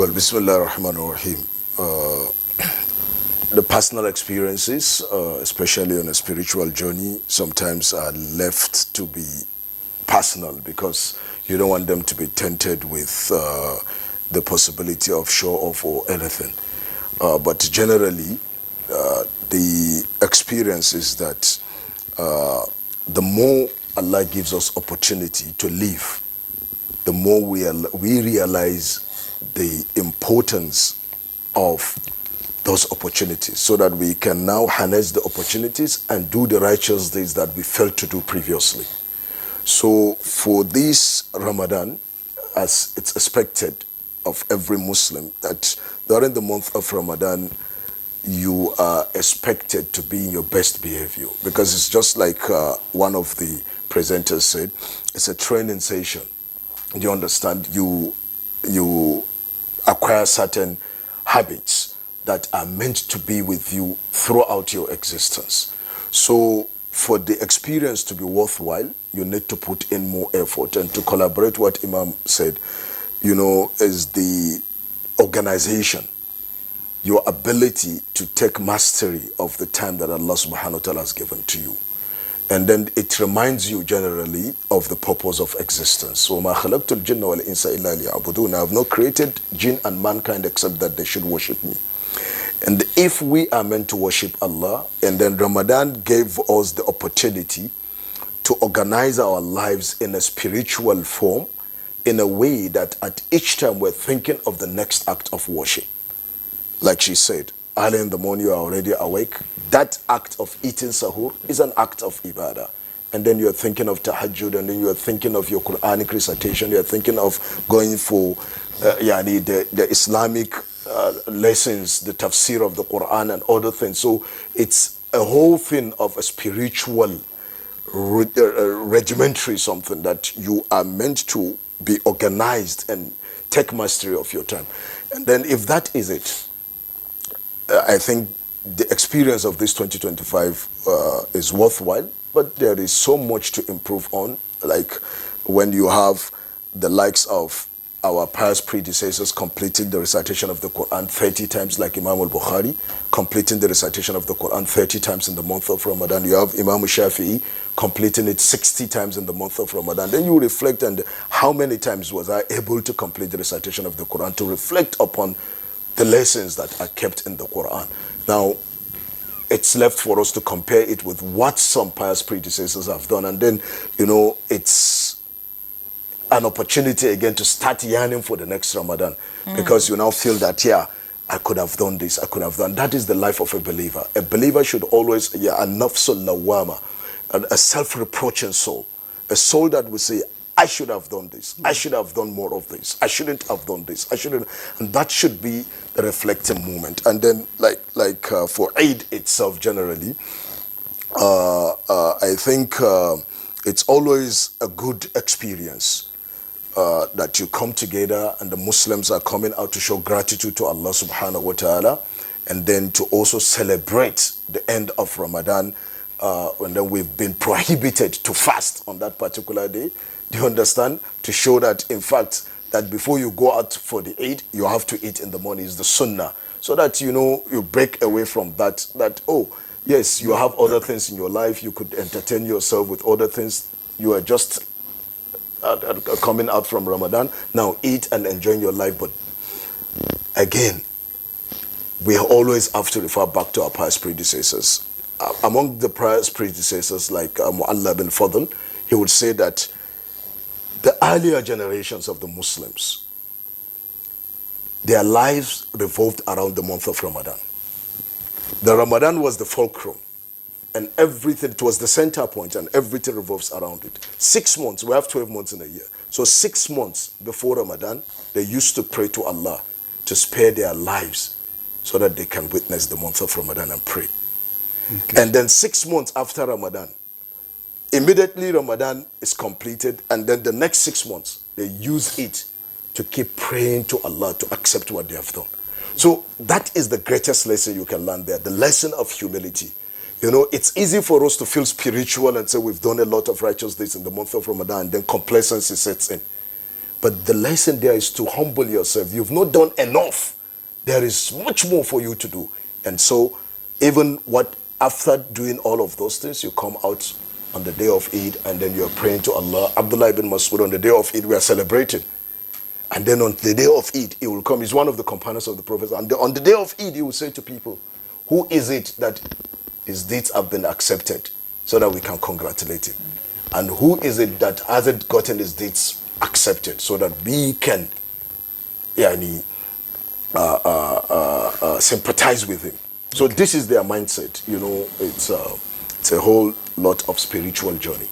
Well, Bismillah ar-Rahman ar-Rahim. The personal experiences, especially on a spiritual journey, sometimes are left to be personal because you don't want them to be tainted with the possibility of show off or anything. But generally, the experience is that the more Allah gives us opportunity to live, the more we realize the importance of those opportunities so that we can now harness the opportunities and do the righteous deeds that we failed to do previously. So for this Ramadan, as it's expected of every Muslim, that during the month of Ramadan, you are expected to be in your best behavior, because it's just like one of the presenters said, it's a training session. You understand? You acquire certain habits that are meant to be with you throughout your existence. So for the experience to be worthwhile, you need to put in more effort. And to collaborate, what Imam said, is the organization, your ability to take mastery of the time that Allah subhanahu wa ta'ala has given to you. And then it reminds you generally of the purpose of existence. So, مَا خَلَقْتُ الْجِنَّ وَالْإِنسَ إِلَّا لِيَعْبُدُونَ I have not created jinn and mankind except that they should worship me. And if we are meant to worship Allah, and then Ramadan gave us the opportunity to organize our lives in a spiritual form, in a way that at each time we're thinking of the next act of worship. Like she said, early in the morning you are already awake. That act of eating sahur is an act of ibadah. And then you're thinking of tahajjud, and then you're thinking of your Quranic recitation, you're thinking of going for the Islamic lessons, the tafsir of the Quran and other things. So it's a whole thing of a spiritual regimentary, something that you are meant to be organized and take mastery of your time. And then if that is it, I think the experience of this 2025 is worthwhile, but there is so much to improve on. Like when you have the likes of our pious predecessors completing the recitation of the Quran 30 times, like Imam al-Bukhari, completing the recitation of the Quran 30 times in the month of Ramadan. You have Imam Shafi'i completing it 60 times in the month of Ramadan. Then you reflect on how many times was I able to complete the recitation of the Quran, to reflect upon the lessons that are kept in the Quran. Now, it's left for us to compare it with what some pious predecessors have done. And then, it's an opportunity again to start yearning for the next Ramadan. Because you now feel that, I could have done this, I could have done. That is the life of a believer. A believer should always, a nafsul lawama, a self-reproaching soul. A soul that will say, I should have done this. I should have done more of this. I shouldn't have done this. I shouldn't. And that should be the reflecting moment. And then, like for Eid itself, generally, I think it's always a good experience that you come together and the Muslims are coming out to show gratitude to Allah subhanahu wa ta'ala, and then to also celebrate the end of Ramadan, and then we've been prohibited to fast on that particular day. Do you understand? To show that, in fact, that before you go out for the Eid, you have to eat in the morning. Is the sunnah. So that, you break away from that, oh, yes, you have other things in your life. You could entertain yourself with other things. You are just coming out from Ramadan. Now eat and enjoy your life. But again, we always have to refer back to our pious predecessors. Among the pious predecessors, like Mu'alla bin Fadl, he would say that the earlier generations of the Muslims, their lives revolved around the month of Ramadan. The Ramadan was the fulcrum, and everything, it was the center point, and everything revolves around it. 6 months, we have 12 months in a year. So 6 months before Ramadan, they used to pray to Allah to spare their lives so that they can witness the month of Ramadan and pray. Okay. And then 6 months after Ramadan, immediately Ramadan is completed, and then the next 6 months, they use it to keep praying to Allah to accept what they have done. So that is the greatest lesson you can learn there, the lesson of humility. It's easy for us to feel spiritual and say we've done a lot of righteous deeds in the month of Ramadan, and then complacency sets in. But the lesson there is to humble yourself. You've not done enough. There is much more for you to do. And so, even after doing all of those things, you come out on the day of Eid, and then you are praying to Allah. Abdullah ibn Mas'ud, on the day of Eid, we are celebrating. And then on the day of Eid, he will come. He's one of the companions of the Prophet. And on the day of Eid, he will say to people, who is it that his deeds have been accepted, so that we can congratulate him? And who is it that hasn't gotten his deeds accepted, so that we can sympathize with him? So this is their mindset. It's a whole lot of spiritual journey.